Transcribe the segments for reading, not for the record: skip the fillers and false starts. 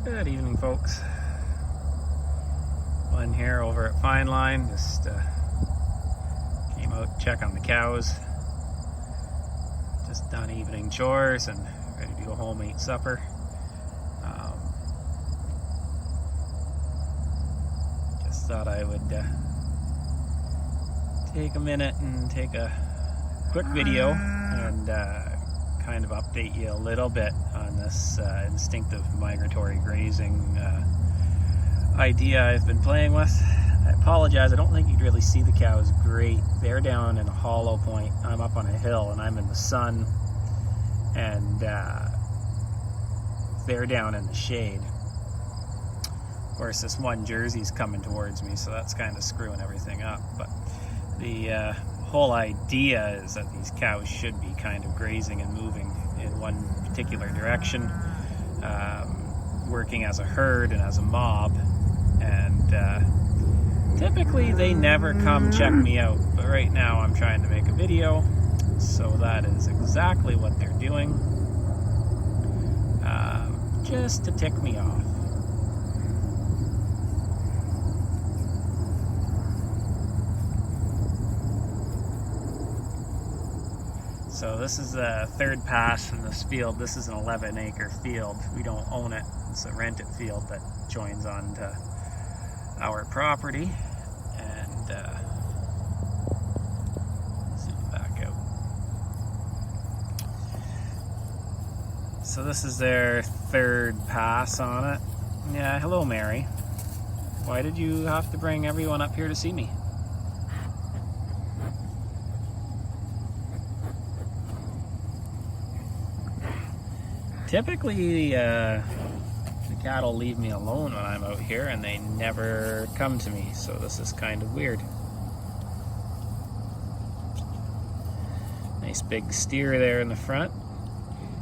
Good evening, folks. Glenn here over at Fine Line. Just came out to check on the cows. Just done evening chores and ready to go home and eat supper. Just thought I would take a minute and take a quick video and kind of update you a little bit on this instinctive migratory grazing idea I've been playing with. I apologize, I don't think you'd really see the cows great. They're down in a hollow point. I'm up on a hill and I'm in the sun, and they're down in the shade. Of course, this one Jersey's coming towards me, so that's kind of screwing everything up. But the whole idea is that these cows should be kind of grazing and moving in one particular direction, working as a herd and as a mob. And typically they never come check me out, but right now I'm trying to make a video, so that is exactly what they're doing, just to tick me off. So this is the third pass in this field. This is an 11-acre field. We don't own it. It's a rented field that joins on to our property. And zoom back out. So this is their third pass on it. Yeah, hello Mary. Why did you have to bring everyone up here to see me? Typically, the cattle leave me alone when I'm out here, and they never come to me, so this is kind of weird. Nice big steer there in the front.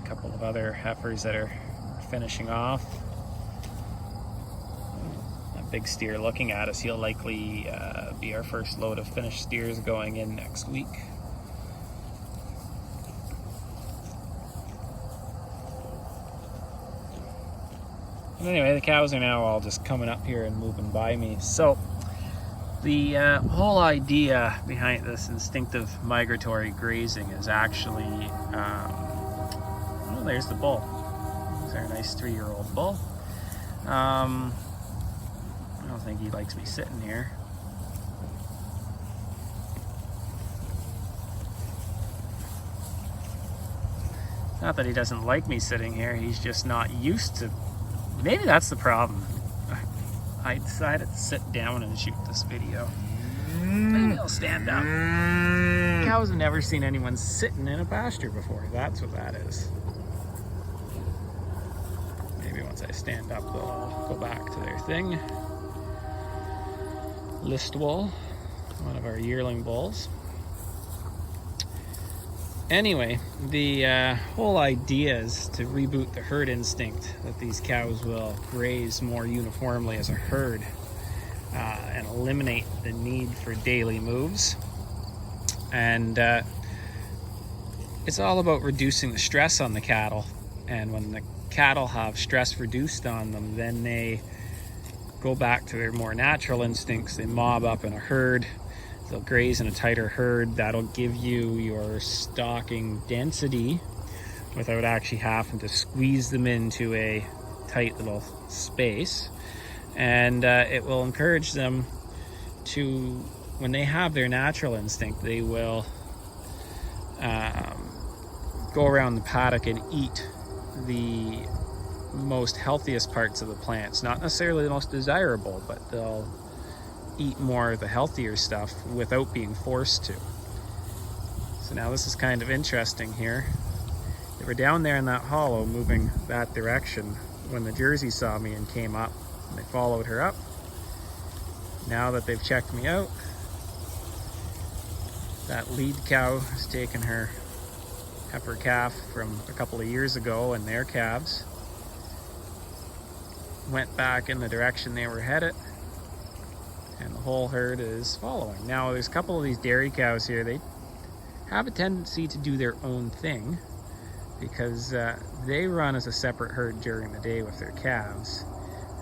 A couple of other heifers that are finishing off. That big steer looking at us, he'll likely be our first load of finished steers going in next week. Anyway, the cows are now all just coming up here and moving by me. So the whole idea behind this instinctive migratory grazing is actually, oh, there's the bull. There's our nice 3-year-old bull. I don't think he likes me sitting here. Not that he doesn't like me sitting here, he's just not used to. Maybe that's the problem. I decided to sit down and shoot this video. Maybe I'll stand up. Cows have never seen anyone sitting in a pasture before. That's what that is. Maybe once I stand up, they'll go back to their thing. Listwool, one of our yearling bulls. Anyway, the whole idea is to reboot the herd instinct, that these cows will graze more uniformly as a herd and eliminate the need for daily moves. And it's all about reducing the stress on the cattle. And when the cattle have stress reduced on them, then they go back to their more natural instincts. They mob up in a herd. They'll graze in a tighter herd. That'll give you your stocking density without actually having to squeeze them into a tight little space. And it will encourage them to, when they have their natural instinct, they will go around the paddock and eat the most healthiest parts of the plants. Not necessarily the most desirable, but they'll eat more of the healthier stuff without being forced to. So now this is kind of interesting here. They were down there in that hollow moving that direction when the Jersey saw me and came up, and they followed her up. Now that they've checked me out, that lead cow has taken her heifer calf from a couple of years ago and their calves, went back in the direction they were headed, and the whole herd is following. Now there's a couple of these dairy cows here. They have a tendency to do their own thing because they run as a separate herd during the day with their calves.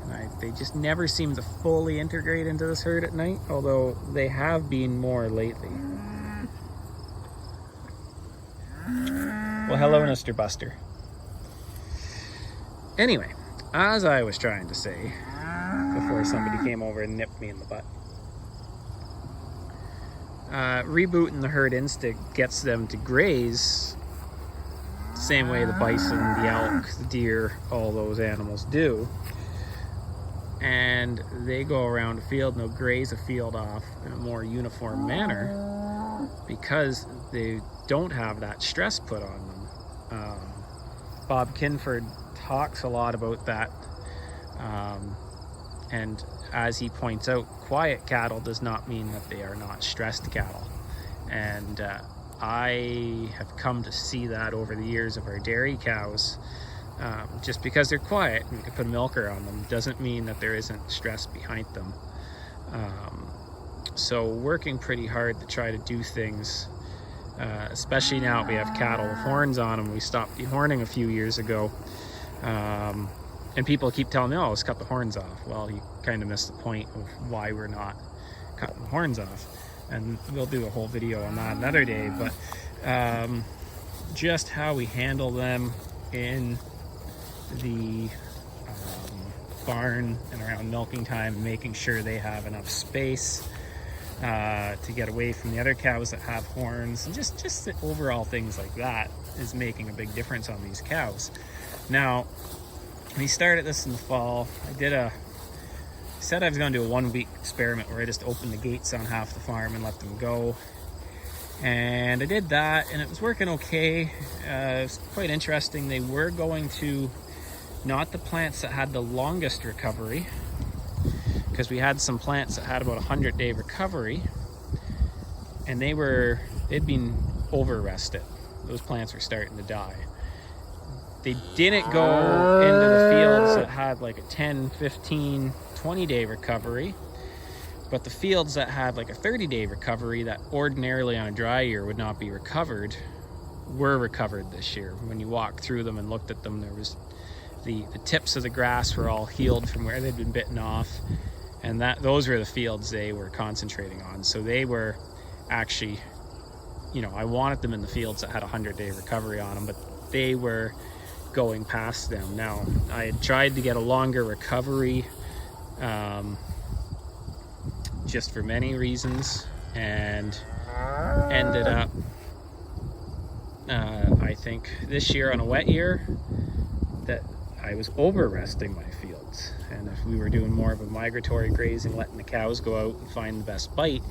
And they just never seem to fully integrate into this herd at night, although they have been more lately. Well, hello, Mr. Buster. Anyway, as I was trying to say before somebody came over and nipped me in the butt, rebooting the herd instinct gets them to graze the same way the bison, the elk, the deer, all those animals do. And they go around a field and they'll graze a field off in a more uniform manner because they don't have that stress put on them. Bob Kinford talks a lot about that. And as he points out, quiet cattle does not mean that they are not stressed cattle. And I have come to see that over the years of our dairy cows. Just because they're quiet and we can put a milker on them doesn't mean that there isn't stress behind them. So working pretty hard to try to do things, especially now we have cattle with horns on them. We stopped dehorning a few years ago. And people keep telling me, oh, let's cut the horns off. Well, you kind of missed the point of why we're not cutting the horns off. And we'll do a whole video on that another day. But just how we handle them in the barn and around milking time, making sure they have enough space to get away from the other cows that have horns, and just the overall things like that is making a big difference on these cows. Now, we started this in the fall. I said I was going to do a 1 week experiment where I just opened the gates on half the farm and let them go. And I did that, and it was working okay. It was quite interesting. They were going to not the plants that had the longest recovery, because we had some plants that had about 100-day recovery, and they'd been over rested. Those plants were starting to die. They didn't go into the fields that had like a 10, 15, 20-day recovery, but the fields that had like a 30-day recovery that ordinarily on a dry year would not be recovered were recovered this year. When you walked through them and looked at them, there was the tips of the grass were all healed from where they'd been bitten off, and those were the fields they were concentrating on. So they were actually, I wanted them in the fields that had a 100-day recovery on them, but they were going past them. Now, I had tried to get a longer recovery just for many reasons, and ended up I think this year on a wet year that I was over resting my fields. And if we were doing more of a migratory grazing, letting the cows go out and find the best bite,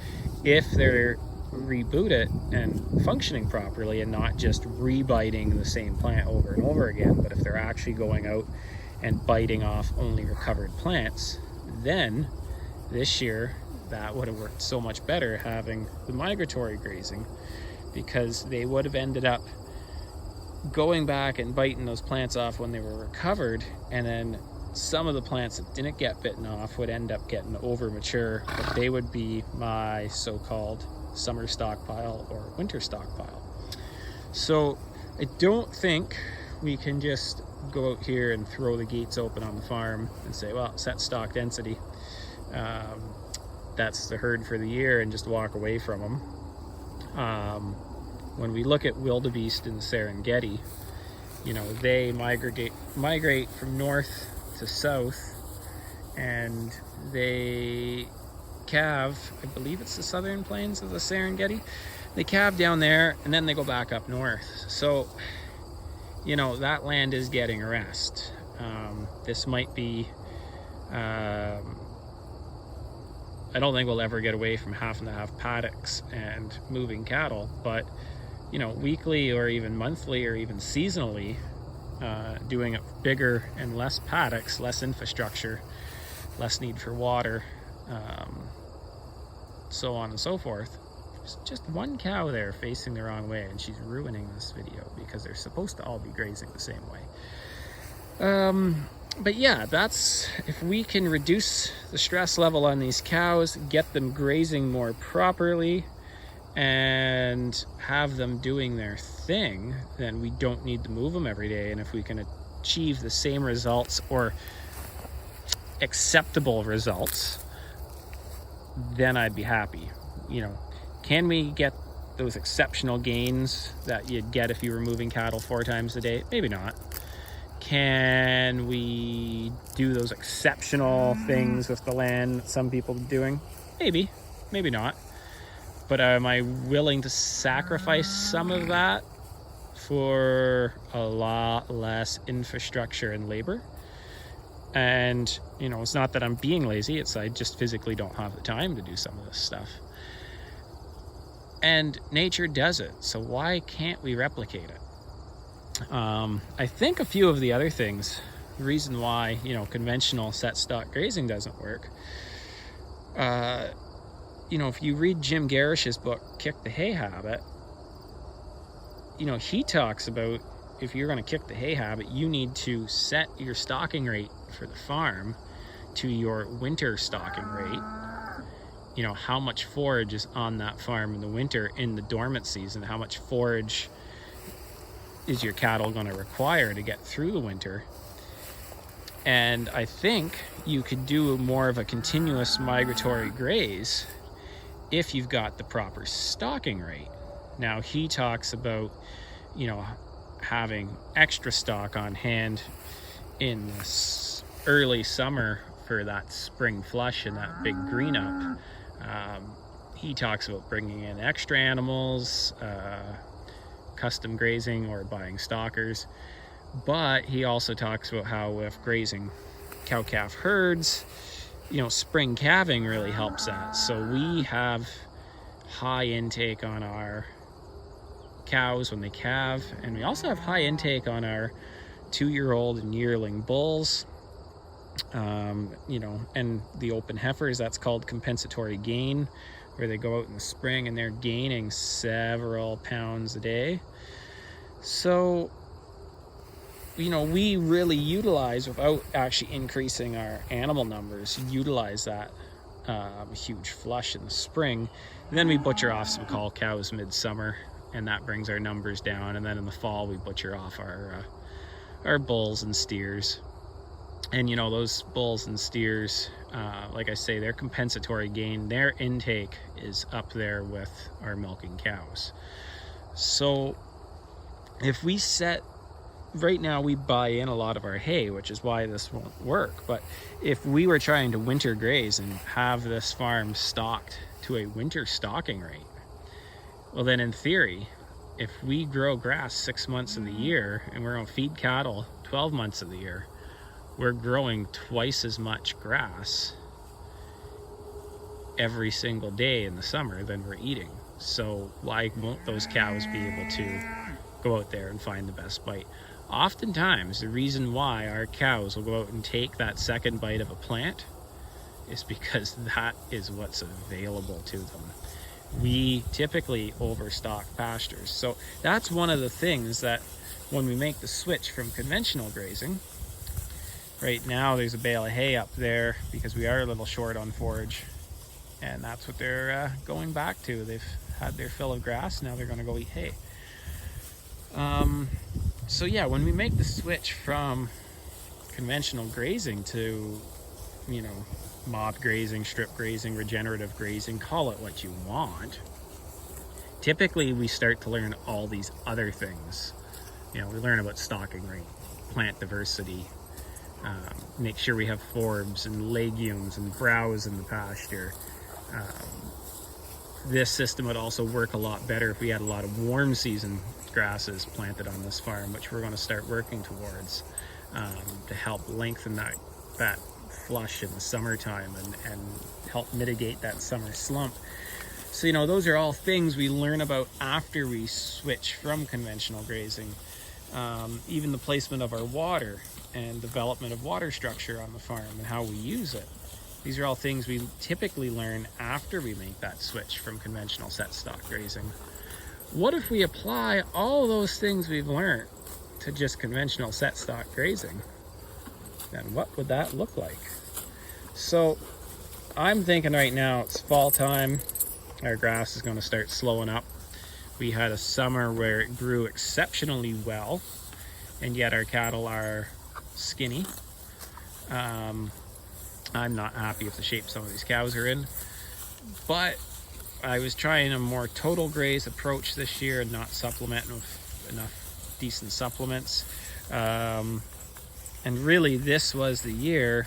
if they're rebooted and functioning properly and not just rebiting the same plant over and over again, but if they're actually going out and biting off only recovered plants, then this year that would have worked so much better having the migratory grazing, because they would have ended up going back and biting those plants off when they were recovered, and then some of the plants that didn't get bitten off would end up getting over mature, but they would be my so-called summer stockpile or winter stockpile. So I don't think we can just go out here and throw the gates open on the farm and say, well, set stock density, that's the herd for the year, and just walk away from them. When we look at wildebeest in the Serengeti, they migrate from north to south, and they calve, I believe it's the southern plains of the Serengeti. They calve down there and then they go back up north. So, that land is getting a rest. This might be, I don't think we'll ever get away from half and half paddocks and moving cattle, but weekly or even monthly or even seasonally, doing it bigger and less paddocks, less infrastructure, less need for water, so on and so forth. There's just one cow there facing the wrong way, and she's ruining this video because they're supposed to all be grazing the same way. But yeah, that's, if we can reduce the stress level on these cows, get them grazing more properly, and have them doing their thing, then we don't need to move them every day. And if we can achieve the same results or acceptable results, then I'd be happy. You know, can we get those exceptional gains that you'd get if you were moving cattle 4 times a day? Maybe not. Can we do those exceptional things with the land that some people are doing? Maybe, maybe not. But am I willing to sacrifice some of that for a lot less infrastructure and labor? And, you know, it's not that I'm being lazy, it's I just physically don't have the time to do some of this stuff. And nature does it, so why can't we replicate it? I think a few of the other things, the reason why, you know, conventional set stock grazing doesn't work, you know, if you read Jim Garish's book, Kick the Hay Habit, you know, he talks about if you're going to kick the hay habit, you need to set your stocking rate for the farm to your winter stocking rate. You know, how much forage is on that farm in the winter in the dormant season, how much forage is your cattle going to require to get through the winter. And I think you could do more of a continuous migratory graze if you've got the proper stocking rate. Now he talks about, you know, having extra stock on hand in this early summer for that spring flush and that big green up. He talks about bringing in extra animals, custom grazing or buying stockers. But he also talks about how with grazing cow-calf herds, you know, spring calving really helps that. So we have high intake on our cows when they calve, and we also have high intake on our 2-year-old and yearling bulls. You know, and the open heifers, that's called compensatory gain, where they go out in the spring and they're gaining several pounds a day. So, you know, we really utilize, without actually increasing our animal numbers, utilize that huge flush in the spring. And then we butcher off some cull cows midsummer, and that brings our numbers down. And then in the fall, we butcher off our bulls and steers. And, you know, those bulls and steers, like I say, they're compensatory gain. Their intake is up there with our milking cows. So if we set, right now we buy in a lot of our hay, which is why this won't work. But if we were trying to winter graze and have this farm stocked to a winter stocking rate, well then in theory, if we grow grass 6 months of the year and we're going to feed cattle 12 months of the year, we're growing twice as much grass every single day in the summer than we're eating. So why won't those cows be able to go out there and find the best bite? Oftentimes, the reason why our cows will go out and take that second bite of a plant is because that is what's available to them. We typically overstock pastures. So that's one of the things that when we make the switch from conventional grazing, right now there's a bale of hay up there because we are a little short on forage, and that's what they're going back to. They've had their fill of grass, now they're going to go eat hay. So yeah, when we make the switch from conventional grazing to, you know, mob grazing, strip grazing, regenerative grazing, call it what you want, typically we start to learn all these other things. You know, we learn about stocking rate, plant diversity, make sure we have forbs and legumes and browse in the pasture. This system would also work a lot better if we had a lot of warm season grasses planted on this farm, which we're going to start working towards, to help lengthen that flush in the summertime and help mitigate that summer slump. So, you know, those are all things we learn about after we switch from conventional grazing. Even the placement of our water and development of water structure on the farm and how we use it. These are all things we typically learn after we make that switch from conventional set stock grazing. What if we apply all those things we've learned to just conventional set stock grazing? Then what would that look like? So I'm thinking right now it's fall time. our grass is going to start slowing up. We had a summer where it grew exceptionally well, and yet our cattle are skinny. I'm not happy with the shape some of these cows are in, but I was trying a more total graze approach this year and not supplementing with enough decent supplements. And really, this was the year.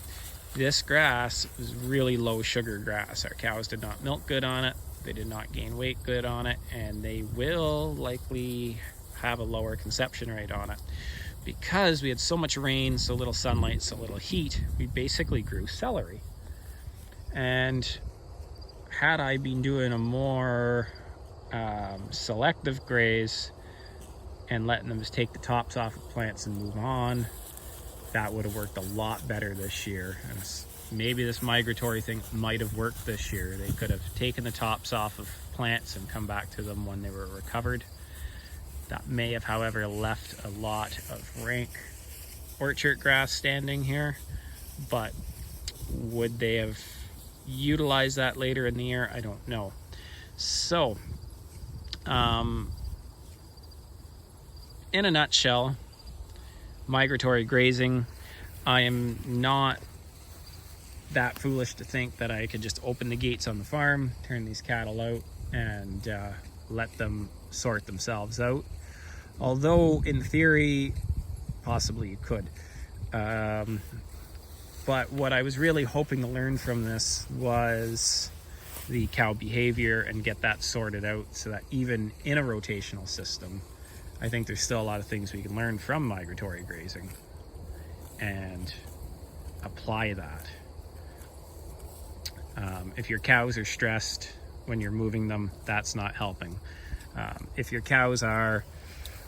This grass was really low sugar grass. Our cows did not milk good on it. They did not gain weight good on it, and they will likely have a lower conception rate on it. Because we had so much rain, so little sunlight, so little heat, we basically grew celery. And had I been doing a more selective graze and letting them just take the tops off of plants and move on, that would have worked a lot better this year. And maybe this migratory thing might have worked this year. They could have taken the tops off of plants and come back to them when they were recovered. That may have, however, left a lot of rank orchard grass standing here, but would they have utilized that later in the year? I don't know. So, in a nutshell, migratory grazing, I am not that foolish to think that I could just open the gates on the farm, turn these cattle out, and let them sort themselves out. Although in theory, possibly you could. But what I was really hoping to learn from this was the cow behavior and get that sorted out, so that even in a rotational system, I think there's still a lot of things we can learn from migratory grazing and apply that. If your cows are stressed when you're moving them, that's not helping. If your cows are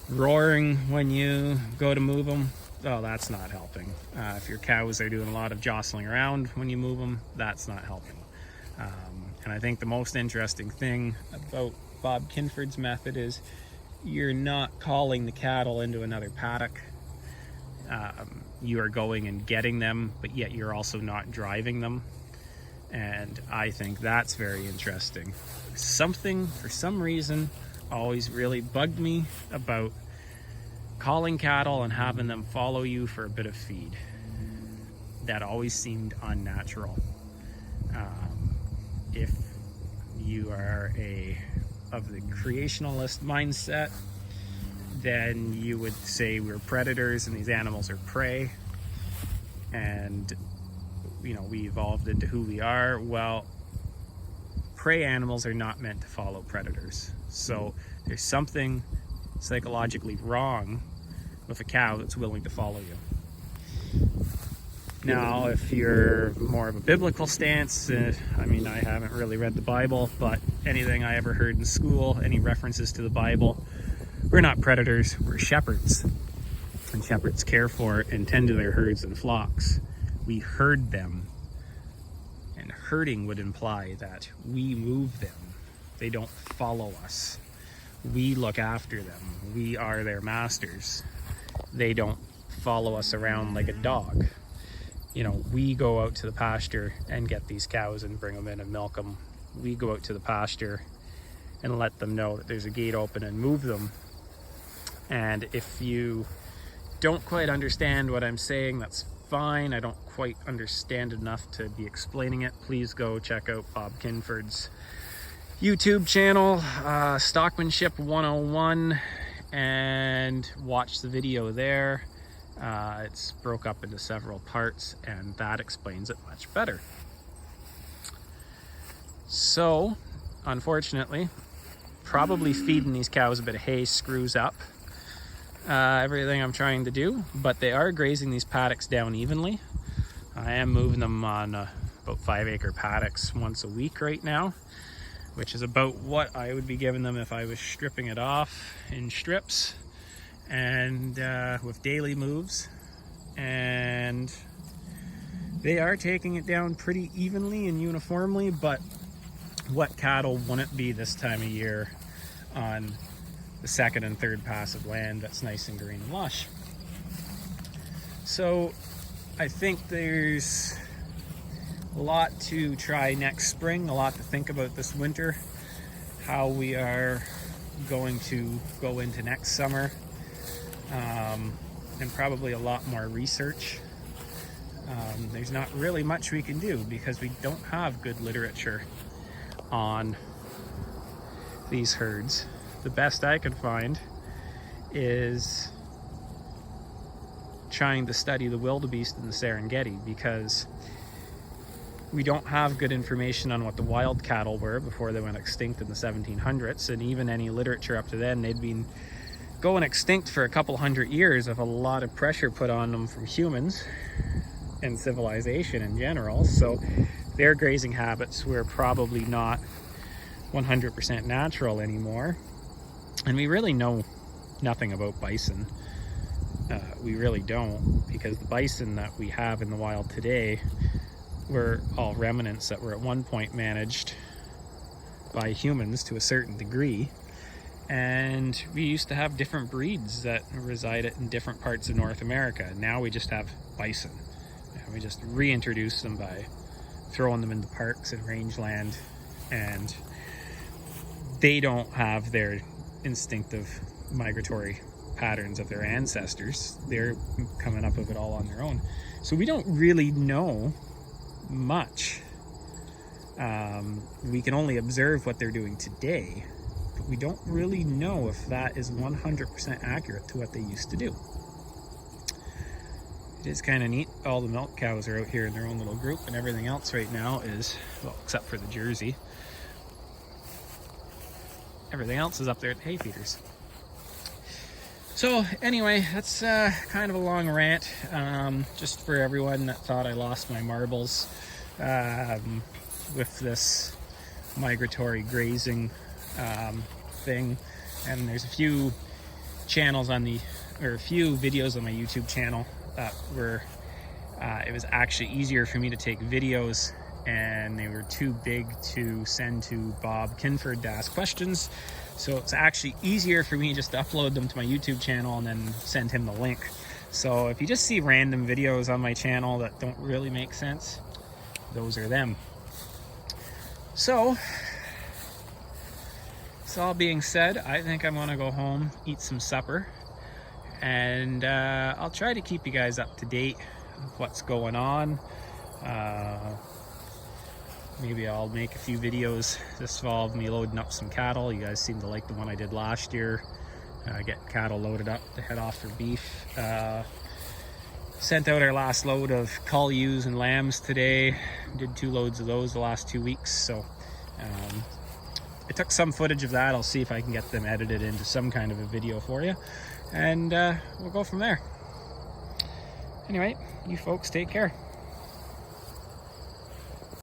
roaring when you go to move them, oh, that's not helping. If your cows are doing a lot of jostling around when you move them, that's not helping. And I think the most interesting thing about Bob Kinford's method is you're not calling the cattle into another paddock. You are going and getting them, but yet you're also not driving them. And I think that's very interesting. Something, for some reason, always really bugged me about calling cattle and having them follow you for a bit of feed. That always seemed unnatural. If you are of the creationalist mindset, then you would say we're predators and these animals are prey, and we evolved into who we are. Well, prey animals are not meant to follow predators. So there's something psychologically wrong with a cow that's willing to follow you. Now, if you're more of a biblical stance, I haven't really read the Bible, but anything I ever heard in school, any references to the Bible, we're not predators, we're shepherds. And shepherds care for and tend to their herds and flocks. We herd them. And herding would imply that we move them. They don't follow us. We look after them. We are their masters. They don't follow us around like a dog. We go out to the pasture and get these cows and bring them in and milk them. We go out to the pasture and let them know that there's a gate open and move them. And if you don't quite understand what I'm saying, that's fine. I don't quite understand enough to be explaining it. Please go check out Bob Kinford's YouTube channel, Stockmanship 101, and watch the video there. It's broke up into several parts, and that explains it much better. So, unfortunately, probably feeding these cows a bit of hay screws up everything I'm trying to do, but they are grazing these paddocks down evenly. I am moving them on about 5-acre paddocks once a week right now, which is about what I would be giving them if I was stripping it off in strips and with daily moves. And they are taking it down pretty evenly and uniformly, but what cattle wouldn't be this time of year on the second and third pass of land that's nice and green and lush? So I think there's a lot to try next spring, a lot to think about this winter. how we are going to go into next summer, and probably a lot more research. There's not really much we can do because we don't have good literature on these herds. The best I could find is trying to study the wildebeest in the Serengeti, because we don't have good information on what the wild cattle were before they went extinct in the 1700s, and even any literature up to then, they'd been going extinct for a couple hundred years of a lot of pressure put on them from humans and civilization in general. So their grazing habits were probably not 100% natural anymore. And we really know nothing about bison. We really don't, because the bison that we have in the wild today were all remnants that were at one point managed by humans to a certain degree. And we used to have different breeds that resided in different parts of North America. Now we just have bison. And we just reintroduce them by throwing them into parks and rangeland, and they don't have their instinctive migratory patterns of their ancestors. They're coming up with it all on their own. So we don't really know much. We can only observe what they're doing today, but we don't really know if that is 100% accurate to what they used to do. It is kind of neat. All the milk cows are out here in their own little group, and everything else right now is, well, except for the Jersey, everything else is up there at the hay feeders. So anyway, that's kind of a long rant, just for everyone that thought I lost my marbles with this migratory grazing thing. And there's a few channels on a few videos on my YouTube channel that were, it was actually easier for me to take videos, and they were too big to send to Bob Kinford to ask questions. So it's actually easier for me just to upload them to my YouTube channel and then send him the link. So if you just see random videos on my channel that don't really make sense, those are them. So, this all being said, I think I'm gonna go home, eat some supper, and I'll try to keep you guys up to date with what's going on. Maybe I'll make a few videos this fall of me loading up some cattle. You guys seem to like the one I did last year. Getting cattle loaded up to head off for beef. Sent out our last load of cull ewes and lambs today. Did 2 loads of those the last 2 weeks. So I took some footage of that. I'll see if I can get them edited into some kind of a video for you. And we'll go from there. Anyway, you folks take care.